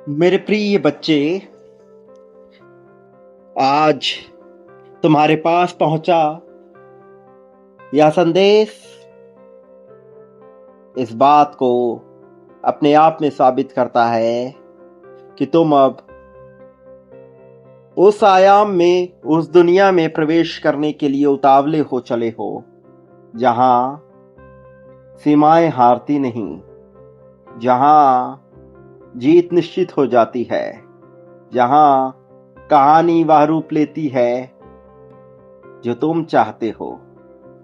मेरे प्रिय बच्चे, आज तुम्हारे पास पहुंचा यह संदेश इस बात को अपने आप में साबित करता है कि तुम अब उस आयाम में, उस दुनिया में प्रवेश करने के लिए उतावले हो चले हो, जहां सीमाएं हारती नहीं, जहां जीत निश्चित हो जाती है, जहां कहानी वह रूप लेती है जो तुम चाहते हो,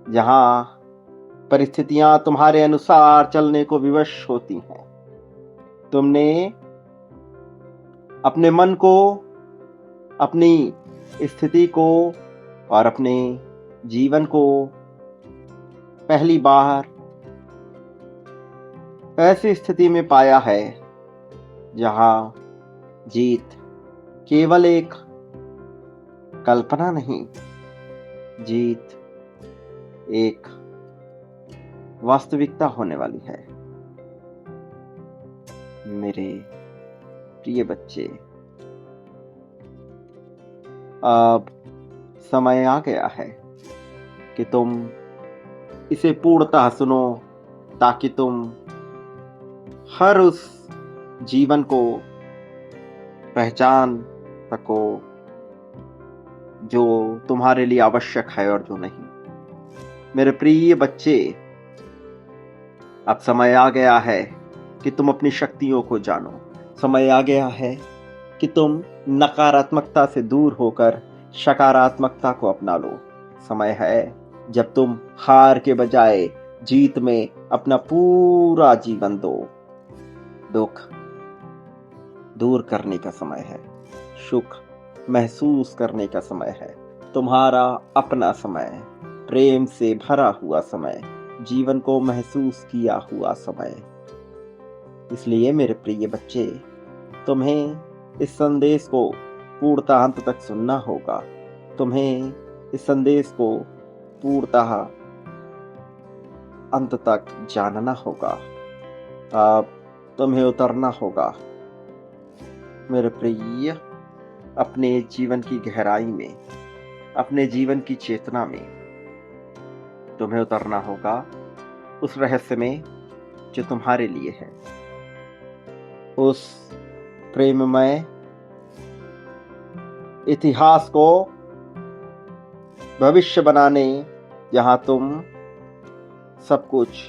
जहां परिस्थितियां तुम्हारे अनुसार चलने को विवश होती हैं। तुमने अपने मन को, अपनी स्थिति को और अपने जीवन को पहली बार ऐसी स्थिति में पाया है जहां जीत केवल एक कल्पना नहीं, जीत एक वास्तविकता होने वाली है। मेरे प्रिय बच्चे, अब समय आ गया है कि तुम इसे पूर्णतः सुनो, ताकि तुम हर उस जीवन को पहचान सको जो तुम्हारे लिए आवश्यक है और जो नहीं। मेरे प्रिय बच्चे, अब समय आ गया है कि तुम अपनी शक्तियों को जानो। समय आ गया है कि तुम नकारात्मकता से दूर होकर सकारात्मकता को अपना लो। समय है जब तुम हार के बजाय जीत में अपना पूरा जीवन दो। दुख दूर करने का समय है, सुख महसूस करने का समय है, तुम्हारा अपना समय, प्रेम से भरा हुआ समय, जीवन को महसूस किया हुआ समय। इसलिए मेरे प्रिय बच्चे, तुम्हें इस संदेश को पूर्णतः अंत तक सुनना होगा। तुम्हें इस संदेश को पूर्णतः अंत तक जानना होगा। अब तुम्हें उतरना होगा मेरे प्रिय, अपने जीवन की गहराई में, अपने जीवन की चेतना में। तुम्हें उतरना होगा उस रहस्य में जो तुम्हारे लिए है, उस प्रेममय इतिहास को भविष्य बनाने, जहां तुम सब कुछ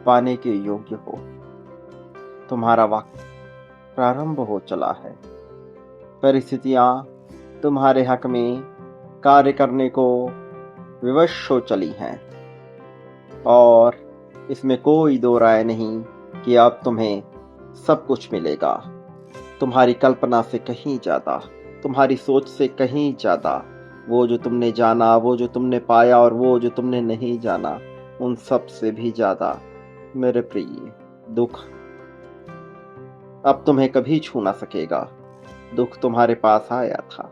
पाने के योग्य हो। तुम्हारा वक्त प्रारंभ हो चला है। परिस्थितियां तुम्हारे हक में कार्य करने को विवश हो चली हैं, और इसमें कोई दो राय नहीं कि अब तुम्हें सब कुछ मिलेगा। तुम्हारी कल्पना से कहीं ज्यादा, तुम्हारी सोच से कहीं ज्यादा, वो जो तुमने जाना, वो जो तुमने पाया और वो जो तुमने नहीं जाना, उन सब से भी ज्यादा मेरे प्रिय, दुख अब तुम्हें कभी छू ना सकेगा। दुख तुम्हारे पास आया था,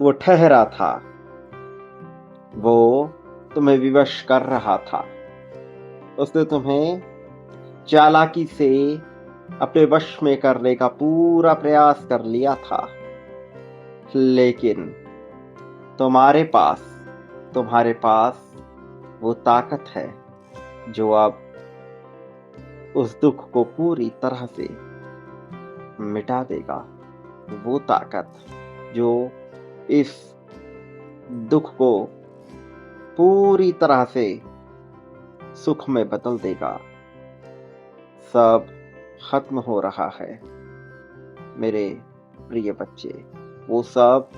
वो ठहरा था, वो तुम्हें विवश कर रहा था। उसने तुम्हें चालाकी से अपने वश में करने का पूरा प्रयास कर लिया था, लेकिन तुम्हारे पास वो ताकत है जो अब उस दुख को पूरी तरह से मिटा देगा। वो ताकत जो इस दुख को पूरी तरह से सुख में बदल देगा। सब खत्म हो रहा है मेरे प्रिय बच्चे। वो सब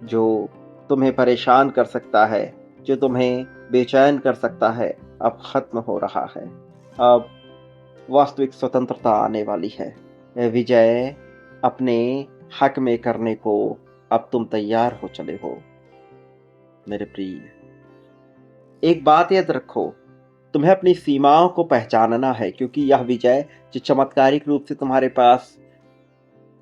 जो तुम्हें परेशान कर सकता है, जो तुम्हें बेचैन कर सकता है, अब खत्म हो रहा है। अब वास्तविक स्वतंत्रता आने वाली है। विजय अपने हक में करने को अब तुम तैयार हो चले हो मेरे प्रिय। एक बात याद रखो, तुम्हें अपनी सीमाओं को पहचानना है, क्योंकि यह विजय जो चमत्कारिक रूप से तुम्हारे पास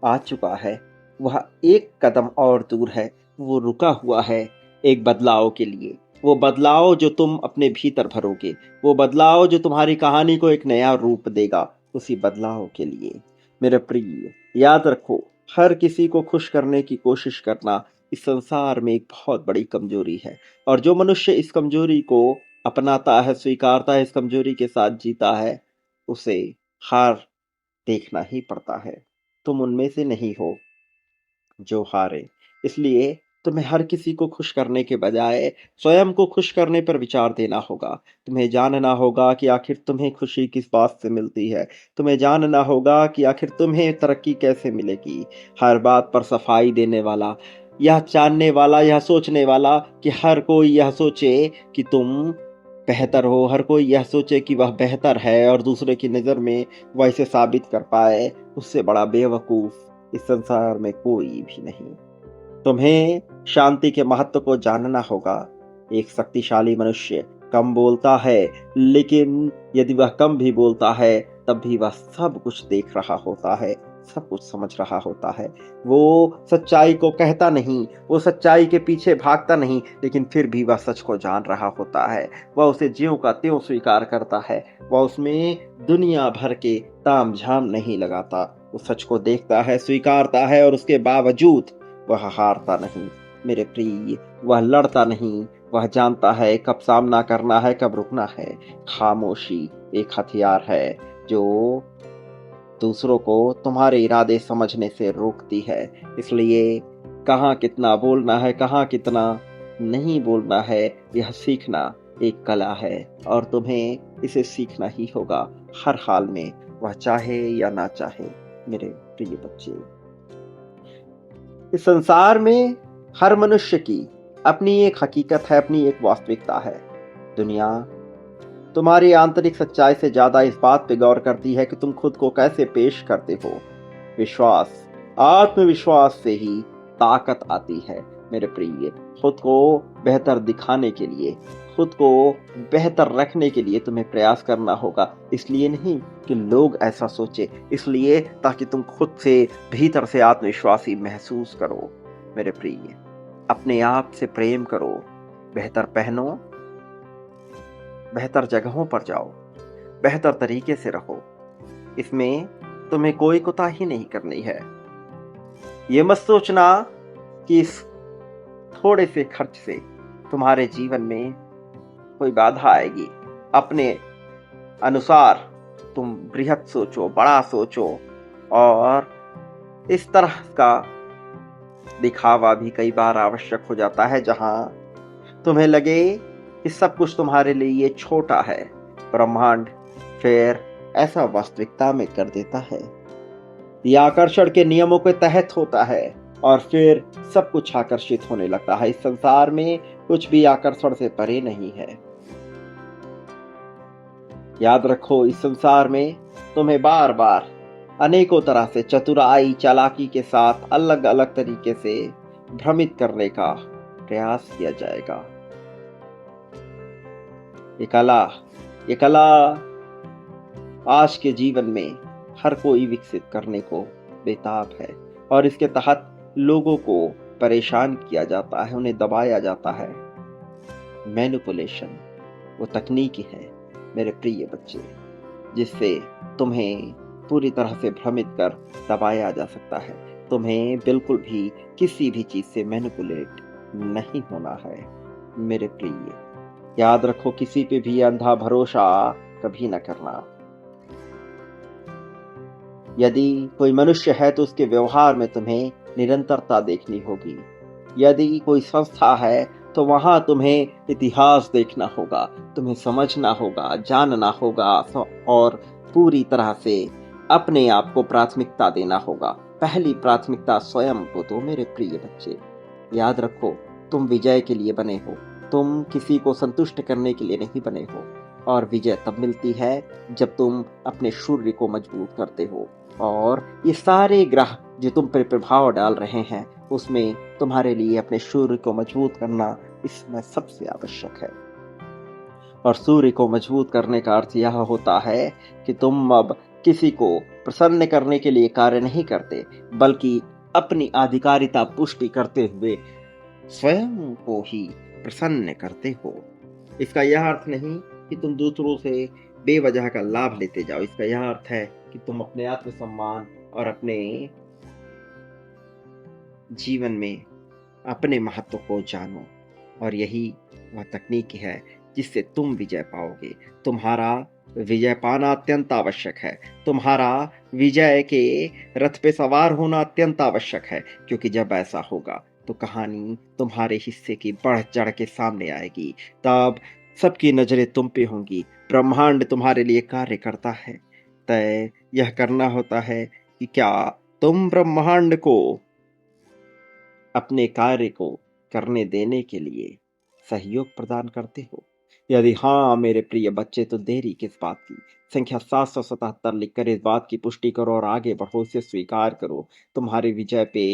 आ चुका है, वह एक कदम और दूर है। वो रुका हुआ है एक बदलाव के लिए। वो बदलाव जो तुम अपने भीतर भरोगे, वो बदलाव जो तुम्हारी कहानी को एक नया रूप देगा, उसी बदलाव के लिए। मेरे प्रिय, याद रखो, हर किसी को खुश करने की कोशिश करना इस संसार में एक बहुत बड़ी कमजोरी है। और जो मनुष्य इस कमजोरी को अपनाता है, स्वीकारता है, इस कमजोरी के साथ जीता है, उसे हार देखना ही पड़ता है। तुम उनमें से नहीं हो जो हारे। इसलिए तुम्हें हर किसी को खुश करने के बजाय स्वयं को खुश करने पर विचार देना होगा। तुम्हें जानना होगा कि आखिर तुम्हें खुशी किस बात से मिलती है। तुम्हें जानना होगा कि आखिर तुम्हें तरक्की कैसे मिलेगी। हर बात पर सफाई देने वाला, यह जानने वाला, यह सोचने वाला कि हर कोई यह सोचे कि तुम बेहतर हो, हर कोई यह सोचे कि वह बेहतर है और दूसरे की नज़र में वह इसे साबित कर पाए, उससे बड़ा बेवकूफ़ इस संसार में कोई भी नहीं। तुम्हें शांति के महत्व को जानना होगा। एक शक्तिशाली मनुष्य कम बोलता है, लेकिन यदि वह कम भी बोलता है, तब भी वह सब कुछ देख रहा होता है, सब कुछ समझ रहा होता है। वो सच्चाई को कहता नहीं, वो सच्चाई के पीछे भागता नहीं, लेकिन फिर भी वह सच को जान रहा होता है। वह उसे ज्यों का त्यों स्वीकार करता है। वह उसमें दुनिया भर के ताम झाम नहीं लगाता। वो सच को देखता है, स्वीकारता है और उसके बावजूद वह हारता नहीं। मेरे प्रिय, वह लड़ता नहीं। वह जानता है कब सामना करना है, कब रुकना है। खामोशी एक हथियार है जो दूसरों को तुम्हारे इरादे समझने से रोकती है। इसलिए कहाँ कितना बोलना है, कहाँ कितना नहीं बोलना है, यह सीखना एक कला है और तुम्हें इसे सीखना ही होगा हर हाल में, वह चाहे या ना चाहे। मेरे प्रिय बच्चे, इस संसार में हर मनुष्य की अपनी एक हकीकत है, अपनी एक वास्तविकता है। दुनिया तुम्हारी आंतरिक सच्चाई से ज्यादा इस बात पे गौर करती है कि तुम खुद को कैसे पेश करते हो। विश्वास, आत्मविश्वास से ही ताकत आती है। मेरे प्रिय, खुद को बेहतर दिखाने के लिए, खुद को बेहतर रखने के लिए तुम्हें प्रयास करना होगा। इसलिए नहीं कि लोग ऐसा सोचे, इसलिए ताकि तुम खुद से भीतर से आत्मविश्वासी महसूस करो। मेरे प्रिय, अपने आप से प्रेम करो, बेहतर पहनो, बेहतर जगहों पर जाओ, बेहतर तरीके से रहो। इसमें तुम्हें कोई कोताही नहीं करनी है। ये मत सोचना कि इस थोड़े से खर्च से तुम्हारे जीवन में कोई बाधा आएगी। अपने अनुसार तुम बृहद सोचो, बड़ा सोचो। और इस तरह का दिखावा भी कई बार आवश्यक हो जाता है, जहां तुम्हें लगे कि सब कुछ तुम्हारे लिए ये छोटा है। ब्रह्मांड फिर ऐसा वास्तविकता में कर देता है। ये आकर्षण के नियमों के तहत होता है और फिर सब कुछ आकर्षित होने लगता है। इस संसार में कुछ भी आकर्षण से परे नहीं है। याद रखो, इस संसार में तुम्हें बार बार अनेकों तरह से चतुराई चालाकी के साथ अलग अलग तरीके से भ्रमित करने का प्रयास किया जाएगा। ये कला आज के जीवन में हर कोई विकसित करने को बेताब है और इसके तहत लोगों को परेशान किया जाता है, उन्हें दबाया जाता है। मैनिपुलेशन वो तकनीक है मेरे प्रिय बच्चे, जिससे तुम्हें पूरी तरह से भ्रमित कर दबाया जा सकता है। तुम्हें बिल्कुल भी किसी भी चीज से मैनिपुलेट नहीं होना है। मेरे प्रिय, याद रखो, किसी पे भी अंधा भरोसा कभी न करना। यदि कोई मनुष्य है तो उसके व्यवहार में तुम्हें निरंतरता देखनी होगी। यदि कोई संस्था है तो वहां तुम्हें इतिहास देखना होगा, तुम्हें समझना होगा, जानना होगा और पूरी तरह से अपने आप को प्राथमिकता देना होगा। पहली प्राथमिकता स्वयं को दो मेरे प्रिय बच्चे। याद रखो, तुम विजय के लिए बने हो, तुम किसी को संतुष्ट करने के लिए नहीं बने हो। और विजय तब मिलती है जब तुम अपने शौर्य को मजबूत करते हो। और ये सारे ग्रह जो तुम पर प्रभाव डाल रहे हैं, उसमें तुम्हारे लिए अपने शौर्य को मजबूत करना इसमें सबसे आवश्यक है। और सूर्य को मजबूत करने का अर्थ यह होता है कि तुम अब किसी को प्रसन्न करने के लिए कार्य नहीं करते, बल्कि अपनी आधिकारिता पुष्टि करते हुए स्वयं को ही प्रसन्न करते हो। इसका यह अर्थ नहीं कि तुम दूसरों से बेवजह का लाभ लेते जाओ। इसका यह अर्थ है कि तुम अपने आत्मसम्मान और अपने जीवन में अपने महत्व को जानो। और यही वह तकनीक है जिससे तुम विजय पाओगे। तुम्हारा विजय पाना अत्यंत आवश्यक है। तुम्हारा विजय के रथ पे सवार होना अत्यंत आवश्यक है, क्योंकि जब ऐसा होगा तो कहानी तुम्हारे हिस्से की बढ़ चढ़ के सामने आएगी। तब सबकी नजरें तुम पे होंगी। ब्रह्मांड तुम्हारे लिए कार्य करता है। तय यह करना होता है कि क्या तुम ब्रह्मांड को अपने कार्य को करने देने के लिए सहयोग प्रदान करते हो? यदि हाँ मेरे प्रिय बच्चे, तो देरी किस बात की? संख्या 777 लिखकर इस बात की पुष्टि करो और आगे बढ़ो, इसे स्वीकार करो। तुम्हारे विजय पे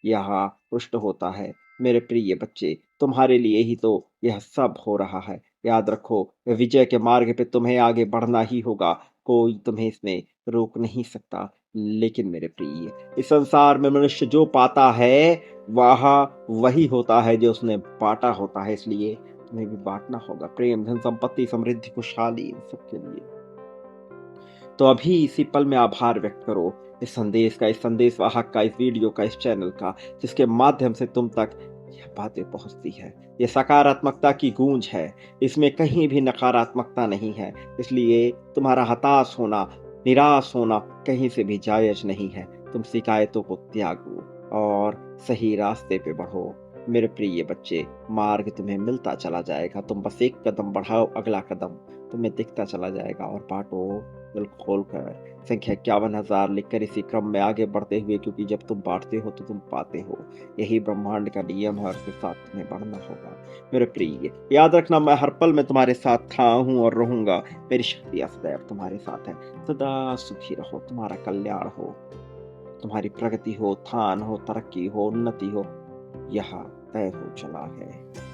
यह पुष्ट होता है। मेरे प्रिय बच्चे, तुम्हारे लिए ही तो यह सब हो रहा है। याद रखो, विजय के मार्ग पे तुम्हें आगे बढ़ना ही होगा। कोई तुम्हें इसमें रोक नहीं सकता। लेकिन मेरे प्रिय, इस संसार में मनुष्य जो पाता है वह वही होता है जो उसने बांटा होता है। इसलिए तुम्हें भी बांटना होगा। प्रेम, धन, संपत्ति, समृद्धि, खुशहाली, इन सबके लिए। तो अभी इसी पल में आभार व्यक्त करो इस संदेश का, इस संदेश वाहक का, इस वीडियो का, इस चैनल का, जिसके माध्यम से तुम तक यह बातें पहुंचती है। ये सकारात्मकता की गूंज है। इसमें कहीं भी नकारात्मकता नहीं है। इसलिए तुम्हारा हताश होना, निराश होना कहीं से भी जायज नहीं है। तुम शिकायतों को त्यागो और सही रास्ते पे बढ़ो। मेरे प्रिय बच्चे, मार्ग तुम्हें मिलता चला जाएगा। तुम बस एक कदम बढ़ाओ, अगला कदम तुम्हें दिखता चला जाएगा। और बांटो दिल खोल कर। संख्या 51,000 लिखकर इसी क्रम में आगे बढ़ते हुए, क्योंकि जब तुम बांटते हो तो तुम पाते हो। यही ब्रह्मांड का नियम है और उसके साथ तुम्हें बढ़ना होगा। मेरे प्रिय, याद रखना, मैं हर पल में तुम्हारे साथ था, हूँ और रहूंगा। मेरी शक्तियां सदैव तुम्हारे साथ है। सदा सुखी रहो, तुम्हारा कल्याण हो, तुम्हारी प्रगति हो, उत्थान हो, तरक्की हो, उन्नति हो, यह तय हो चला है।